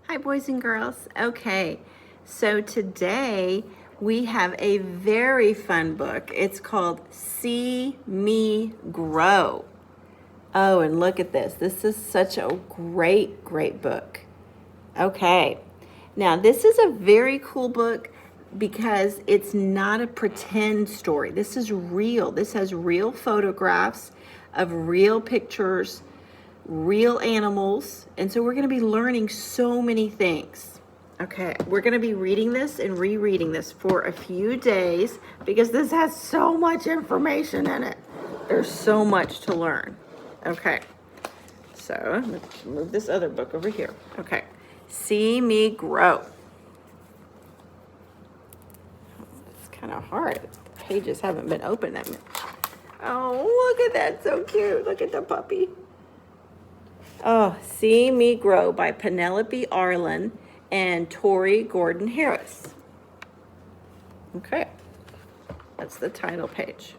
Hi, boys and girls. Okay, so today we have a very fun book. It's called See Me Grow. Oh, and look at this. This is such a great book. Okay, now this is a very cool book because it's not a pretend story. This is real. This has real photographs of real pictures, real animals, and so we're going to be learning so many things. Okay, we're going to be reading this and rereading this for a few days because this has so much information in it. There's so much to learn. Okay, so let's move this other book over here. Okay, See Me Grow. It's kind of hard. The pages haven't been opened that much. Oh, look at that, so cute. Look at the puppy. Oh, See Me Grow by Penelope Arlen and Tori Gordon Harris. Okay, that's the title page.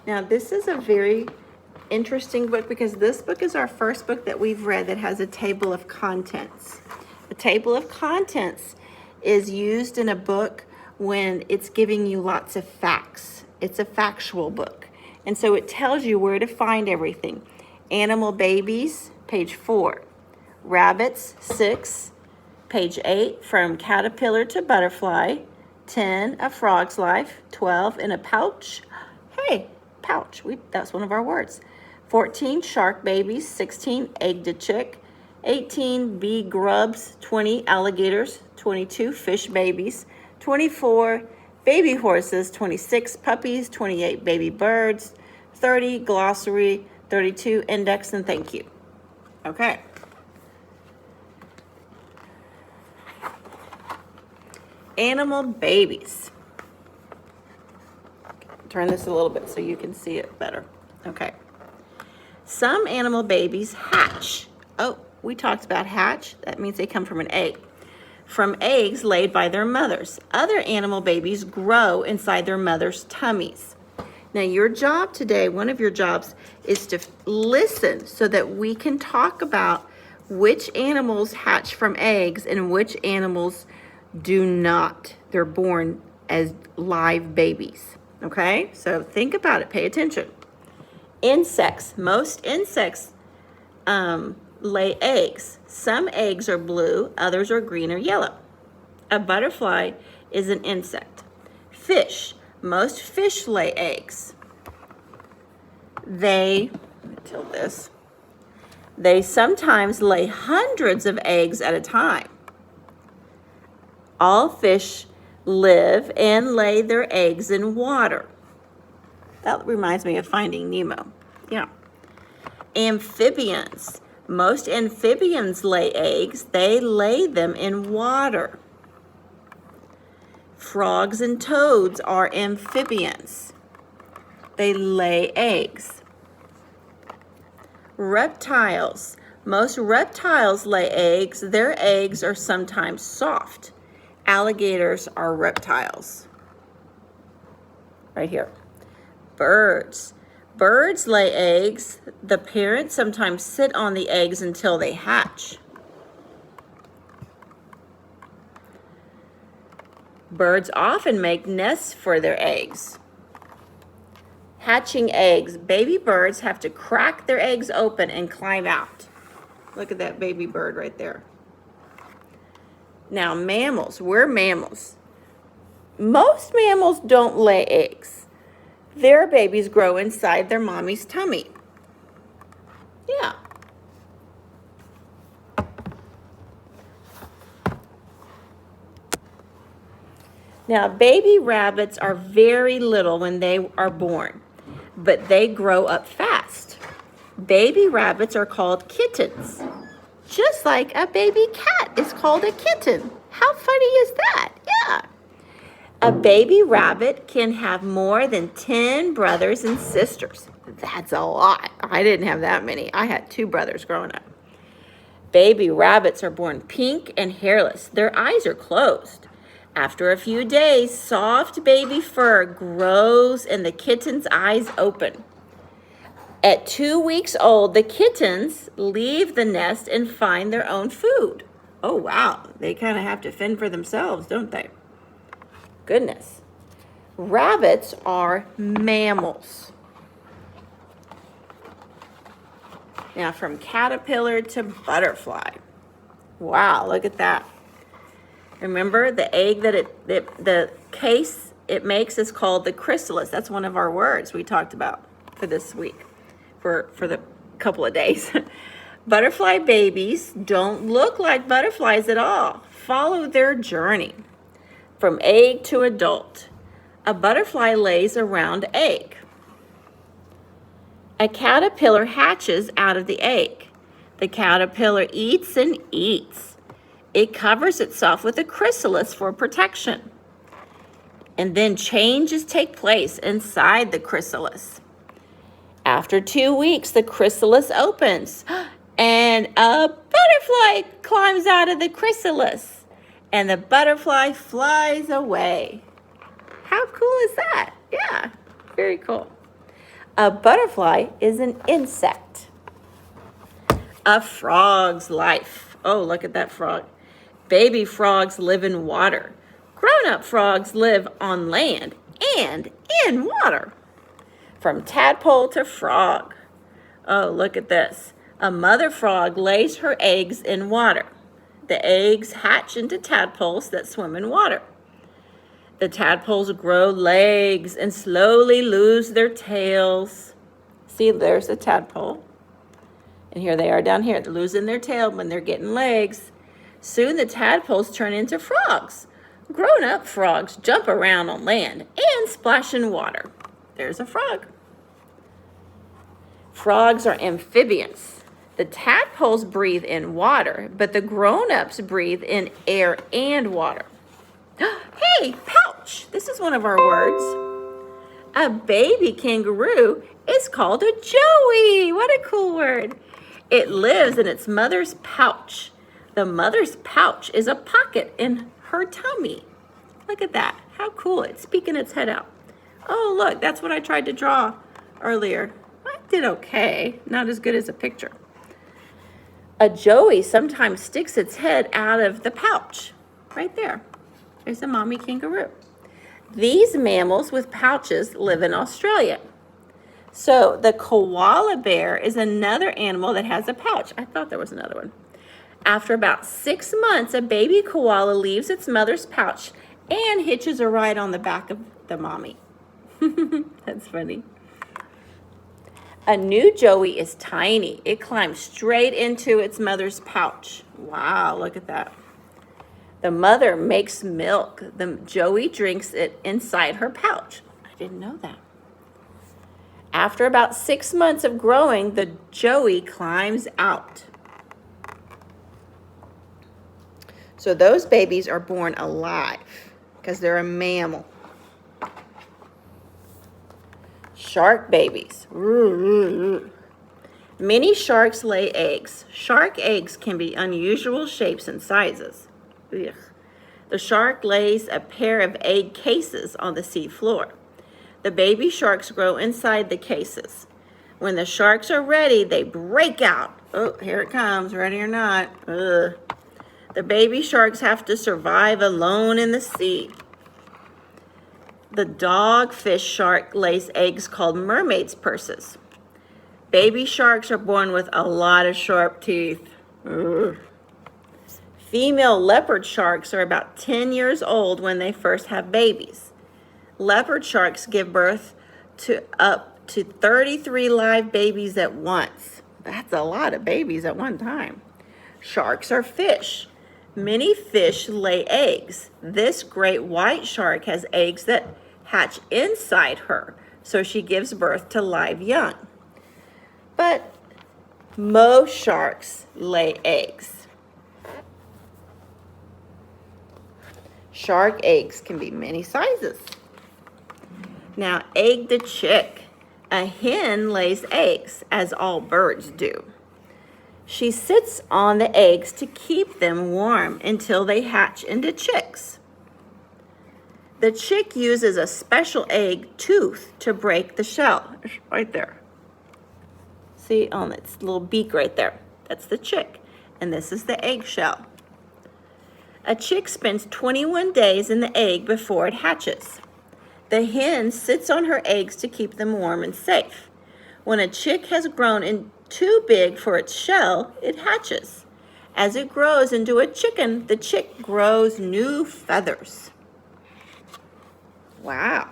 Now, this is a very interesting book because this book is our first book that we've read that has a table of contents. A table of contents is used in a book when it's giving you lots of facts. It's a factual book. And so it tells you where to find everything. Animal babies, page 4. Rabbits, 6. Page 8, from caterpillar to butterfly. 10, a frog's life. 12, in a pouch. Hey, pouch, that's one of our words. 14, shark babies. 16, egg to chick. 18, bee grubs. 20, alligators. 22, fish babies. 24, baby horses. 26, puppies. 28, baby birds. 30, glossary. 32, index and thank you. Okay. Animal babies. Turn this a little bit so you can see it better. Okay. Some animal babies hatch. Oh, we talked about hatch. That means they come from an egg. From eggs laid by their mothers. Other animal babies grow inside their mother's tummies. Now, your job today, one of your jobs, is to listen so that we can talk about which animals hatch from eggs and which animals do not. They're born as live babies. Okay, so think about it, pay attention. Insects, most insects lay eggs. Some eggs are blue, others are green or yellow. A butterfly is an insect. Fish, most fish lay eggs. They sometimes lay hundreds of eggs at a time. All fish live and lay their eggs in water. That reminds me of Finding Nemo. Yeah. Amphibians. Most amphibians lay eggs. They lay them in water. Frogs and toads are amphibians. They lay eggs. Reptiles. Most reptiles lay eggs. Their eggs are sometimes soft. Alligators are reptiles. Right here. Birds. Birds lay eggs. The parents sometimes sit on the eggs until they hatch. Birds often make nests for their eggs. Hatching eggs. Baby birds have to crack their eggs open and climb out. Look at that baby bird right there. Now, mammals. We're mammals. Most mammals don't lay eggs. Their babies grow inside their mommy's tummy. Yeah. Now, baby rabbits are very little when they are born, but they grow up fast. Baby rabbits are called kittens. Just like a baby cat is called a kitten. How funny is that? Yeah. A baby rabbit can have more than 10 brothers and sisters. That's a lot. I didn't have that many. I had 2 brothers growing up. Baby rabbits are born pink and hairless. Their eyes are closed. After a few days, soft baby fur grows and the kitten's eyes open. At 2 weeks old, the kittens leave the nest and find their own food. Oh, wow. They kind of have to fend for themselves, don't they? Goodness. Rabbits are mammals. Now, from caterpillar to butterfly. Wow, look at that. Remember, the egg the case it makes is called the chrysalis. That's one of our words we talked about for this week, for the couple of days. Butterfly babies don't look like butterflies at all. Follow their journey from egg to adult. A butterfly lays a round egg. A caterpillar hatches out of the egg. The caterpillar eats and eats. It covers itself with a chrysalis for protection. And then changes take place inside the chrysalis. After 2 weeks, the chrysalis opens and a butterfly climbs out of the chrysalis and the butterfly flies away. How cool is that? Yeah, very cool. A butterfly is an insect. A frog's life. Oh, look at that frog. Baby frogs live in water. Grown-up frogs live on land and in water. From tadpole to frog. Oh, look at this. A mother frog lays her eggs in water. The eggs hatch into tadpoles that swim in water. The tadpoles grow legs and slowly lose their tails. See, there's a tadpole. And here they are down here. They're losing their tail when they're getting legs. Soon the tadpoles turn into frogs. Grown-up frogs jump around on land and splash in water. There's a frog. Frogs are amphibians. The tadpoles breathe in water, but the grown-ups breathe in air and water. Hey, pouch! This is one of our words. A baby kangaroo is called a joey. What a cool word. It lives in its mother's pouch. The mother's pouch is a pocket in her tummy. Look at that. How cool. It's peeking its head out. Oh, look, that's what I tried to draw earlier. I did okay. Not as good as a picture. A joey sometimes sticks its head out of the pouch. Right there. There's a mommy kangaroo. These mammals with pouches live in Australia. So the koala bear is another animal that has a pouch. I thought there was another one. After about 6 months, a baby koala leaves its mother's pouch and hitches a ride on the back of the mommy. That's funny. A new joey is tiny. It climbs straight into its mother's pouch. Wow, look at that. The mother makes milk. The joey drinks it inside her pouch. I didn't know that. After about 6 months of growing, the joey climbs out. So those babies are born alive because they're a mammal. Shark babies. Many sharks lay eggs. Shark eggs can be unusual shapes and sizes. Ugh. The shark lays a pair of egg cases on the sea floor. The baby sharks grow inside the cases. When the sharks are ready, they break out. Oh, here it comes, ready or not. Ugh. The baby sharks have to survive alone in the sea. The dogfish shark lays eggs called mermaid's purses. Baby sharks are born with a lot of sharp teeth. Ugh. Female leopard sharks are about 10 years old when they first have babies. Leopard sharks give birth to up to 33 live babies at once. That's a lot of babies at one time. Sharks are fish. Many fish lay eggs. This great white shark has eggs that hatch inside her, so she gives birth to live young. But most sharks lay eggs. Shark eggs can be many sizes. Now, egg the chick. A hen lays eggs, as all birds do. She sits on the eggs to keep them warm until they hatch into chicks. The chick uses a special egg tooth to break the shell. It's right there. See on its little beak right there. That's the chick. And this is the eggshell. A chick spends 21 days in the egg before it hatches. The hen sits on her eggs to keep them warm and safe. When a chick has grown too big for its shell, it hatches. As it grows into a chicken, the chick grows new feathers. Wow,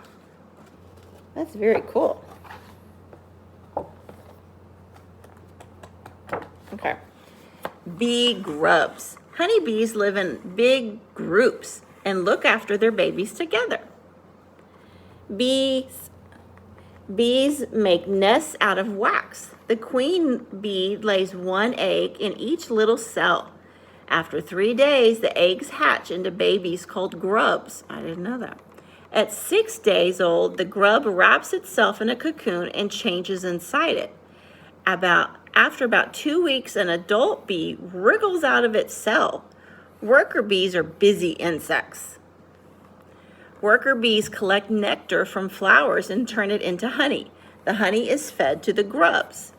that's very cool. Okay, bee grubs. Honeybees live in big groups and look after their babies together. Bees make nests out of wax. The queen bee lays one egg in each little cell. After 3 days, the eggs hatch into babies called grubs. I didn't know that. At 6 days old, the grub wraps itself in a cocoon and changes inside it. After about 2 weeks, an adult bee wriggles out of its cell. Worker bees are busy insects. Worker bees collect nectar from flowers and turn it into honey. The honey is fed to the grubs.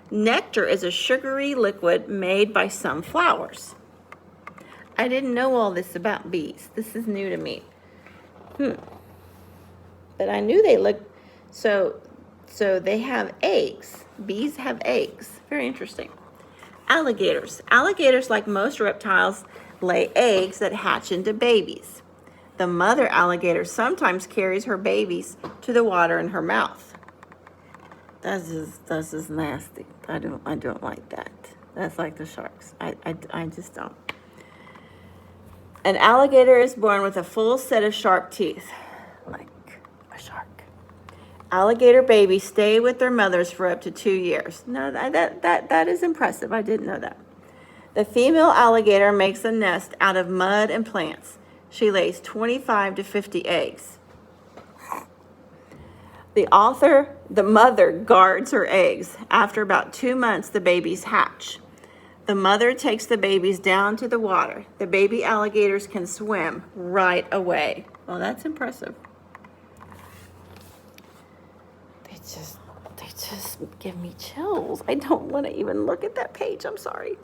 Nectar is a sugary liquid made by some flowers. I didn't know all this about bees. This is new to me. But I knew they look, so they have eggs. Bees have eggs. Very interesting. Alligators. Alligators, like most reptiles, lay eggs that hatch into babies. The mother alligator sometimes carries her babies to the water in her mouth. That's just nasty. I don't like that. That's like the sharks. I just don't. An alligator is born with a full set of sharp teeth, like a shark. Alligator babies stay with their mothers for up to 2 years. No, that is impressive. I didn't know that. The female alligator makes a nest out of mud and plants. She lays 25 to 50 eggs. The mother guards her eggs. After about 2 months, the babies hatch. The mother takes the babies down to the water. The baby alligators can swim right away. Well, that's impressive. They just give me chills. I don't want to even look at that page. I'm sorry.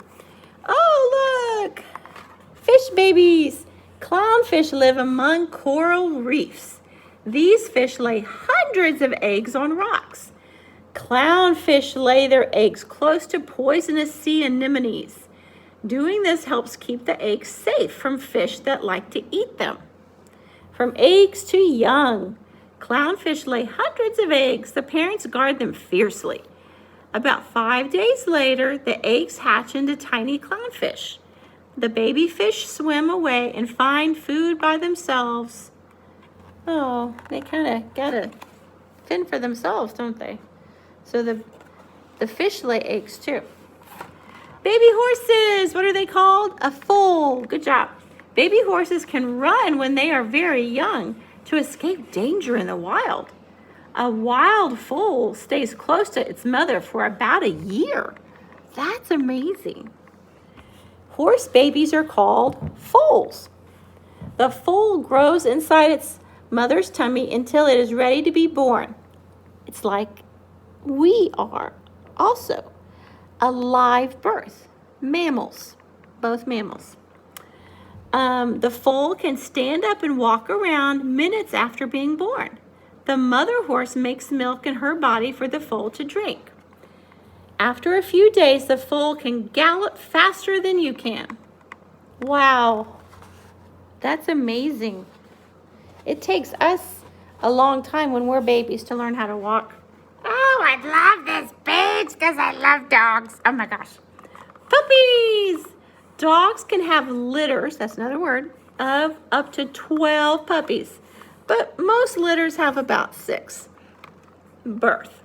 Oh, look. Fish babies. Clownfish live among coral reefs. These fish lay hundreds of eggs on rocks. Clownfish lay their eggs close to poisonous sea anemones. Doing this helps keep the eggs safe from fish that like to eat them. From eggs to young, clownfish lay hundreds of eggs. The parents guard them fiercely. About 5 days later, the eggs hatch into tiny clownfish. The baby fish swim away and find food by themselves. Oh, they kind of gotta fend for themselves, don't they? So the fish lay eggs too. Baby horses, what are they called? A foal. Good job. Baby horses can run when they are very young to escape danger in the wild. A wild foal stays close to its mother for about a year. That's amazing. Horse babies are called foals. The foal grows inside its mother's tummy until it is ready to be born. It's like we are also a live birth. Mammals, both mammals. The foal can stand up and walk around minutes after being born. The mother horse makes milk in her body for the foal to drink. After a few days, the foal can gallop faster than you can. Wow, that's amazing. It takes us a long time when we're babies to learn how to walk. Oh, I love this page because I love dogs. Oh my gosh. Puppies. Dogs can have litters, that's another word, of up to 12 puppies. But most litters have about 6. Birth.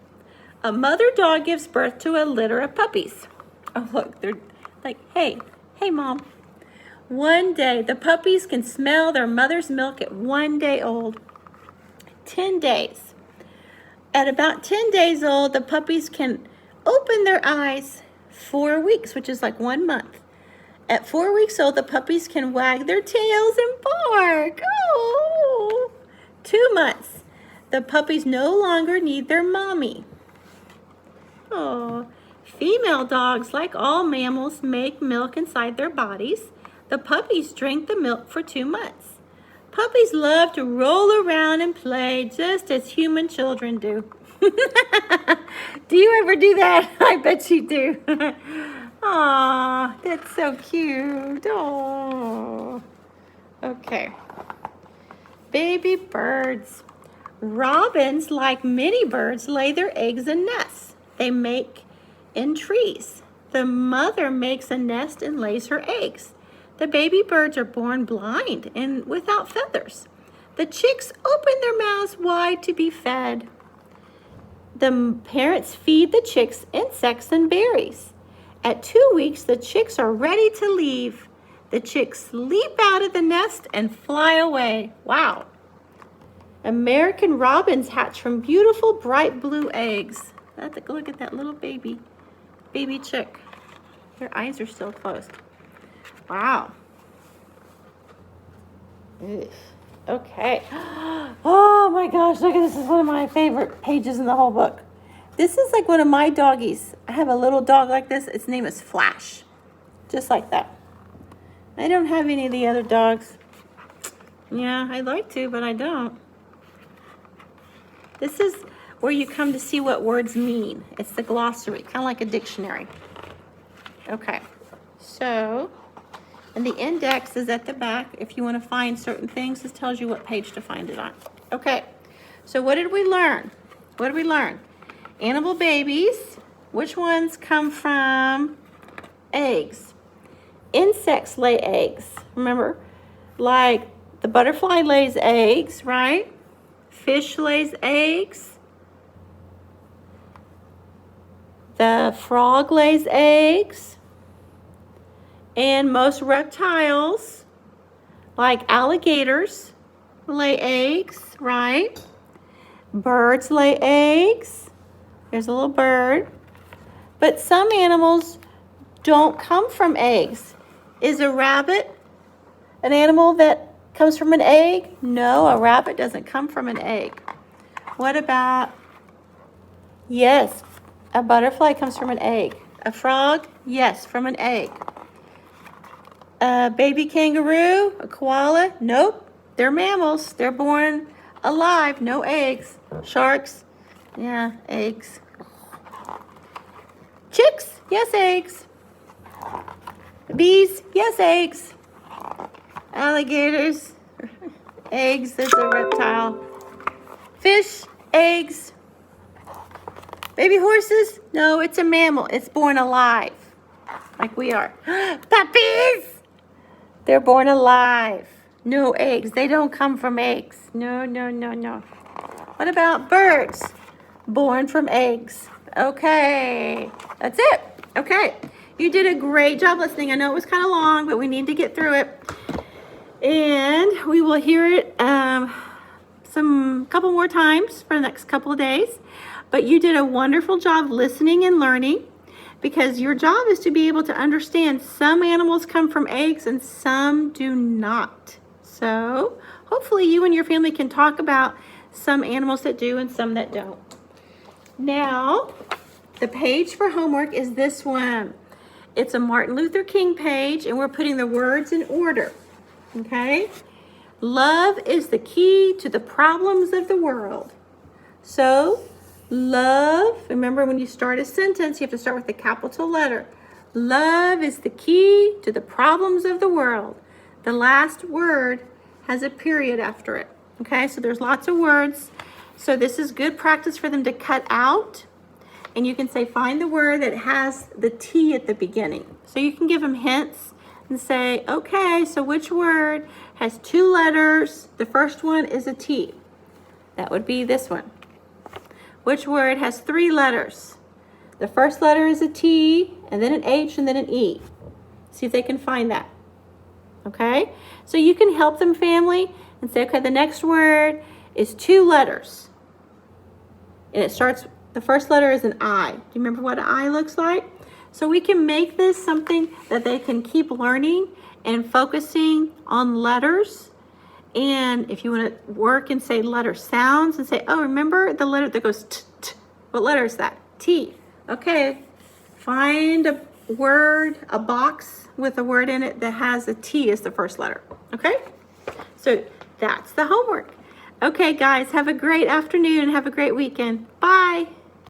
A mother dog gives birth to a litter of puppies. Oh, look, they're like, hey, Mom. One day, the puppies can smell their mother's milk at 1 day old. 10 days. At about 10 days old, the puppies can open their eyes. 4 weeks, which is like 1 month. At 4 weeks old, the puppies can wag their tails and bark. Oh! 2 months. The puppies no longer need their mommy. Oh. Female dogs, like all mammals, make milk inside their bodies. The puppies drink the milk for 2 months. Puppies love to roll around and play just as human children do. Do you ever do that? I bet you do. Aw, that's so cute. Oh. Okay. Baby birds. Robins, like many birds, lay their eggs in nests. They make in trees. The mother makes a nest and lays her eggs. The baby birds are born blind and without feathers. The chicks open their mouths wide to be fed. The parents feed the chicks insects and berries. At 2 weeks, the chicks are ready to leave. The chicks leap out of the nest and fly away. Wow. American robins hatch from beautiful bright blue eggs. Look at that little baby chick. Their eyes are still closed. Wow. Ugh. Okay. Oh my gosh, look at this. This is one of my favorite pages in the whole book. This is like one of my doggies. I have a little dog like this. Its name is Flash. Just like that. I don't have any of the other dogs. Yeah, I'd like to, but I don't. This is where you come to see what words mean. It's the glossary, kind of like a dictionary. Okay, so, and the index is at the back. If you want to find certain things, this tells you what page to find it on. Okay, so what did we learn? What did we learn? Animal babies, which ones come from eggs? Insects lay eggs. Remember, like the butterfly lays eggs, right? Fish lays eggs. The frog lays eggs. And most reptiles, like alligators, lay eggs, right? Birds lay eggs. There's a little bird. But some animals don't come from eggs. Is a rabbit an animal that comes from an egg? No, a rabbit doesn't come from an egg. What about, yes, a butterfly comes from an egg. A frog? Yes, from an egg. A baby kangaroo? A koala? Nope. They're mammals. They're born alive. No eggs. Sharks? Yeah, eggs. Chicks? Yes, eggs. Bees? Yes, eggs. Alligators? Eggs. That's a reptile. Fish? Eggs. Baby horses? No, it's a mammal. It's born alive. Like we are. Puppies! They're born alive. No eggs. They don't come from eggs. No, no, no, no. What about birds? Born from eggs. Okay. That's it. Okay. You did a great job listening. I know it was kind of long, but we need to get through it. And we will hear it couple more times for the next couple of days. But you did a wonderful job listening and learning, because your job is to be able to understand some animals come from eggs and some do not. So hopefully you and your family can talk about some animals that do and some that don't. Now, the page for homework is this one. It's a Martin Luther King page, and we're putting the words in order, okay? Love is the key to the problems of the world. So, love, remember when you start a sentence, you have to start with a capital letter. Love is the key to the problems of the world. The last word has a period after it. Okay, so there's lots of words. So this is good practice for them to cut out. And you can say, find the word that has the T at the beginning. So you can give them hints and say, okay, so which word has 2 letters? The first one is a T. That would be this one. Which word has 3 letters? The first letter is a T, and then an H, and then an E. See if they can find that. Okay? So you can help them, family, and say, okay, the next word is 2 letters. And it starts, the first letter is an I. Do you remember what an I looks like? So we can make this something that they can keep learning and focusing on letters. And if you want to work and say letter sounds and say, oh, remember the letter that goes t, t. What letter is that? T. Okay, find a word, a box with a word in it that has a T as the first letter. Okay? So that's the homework. Okay, guys, have a great afternoon and have a great weekend. Bye.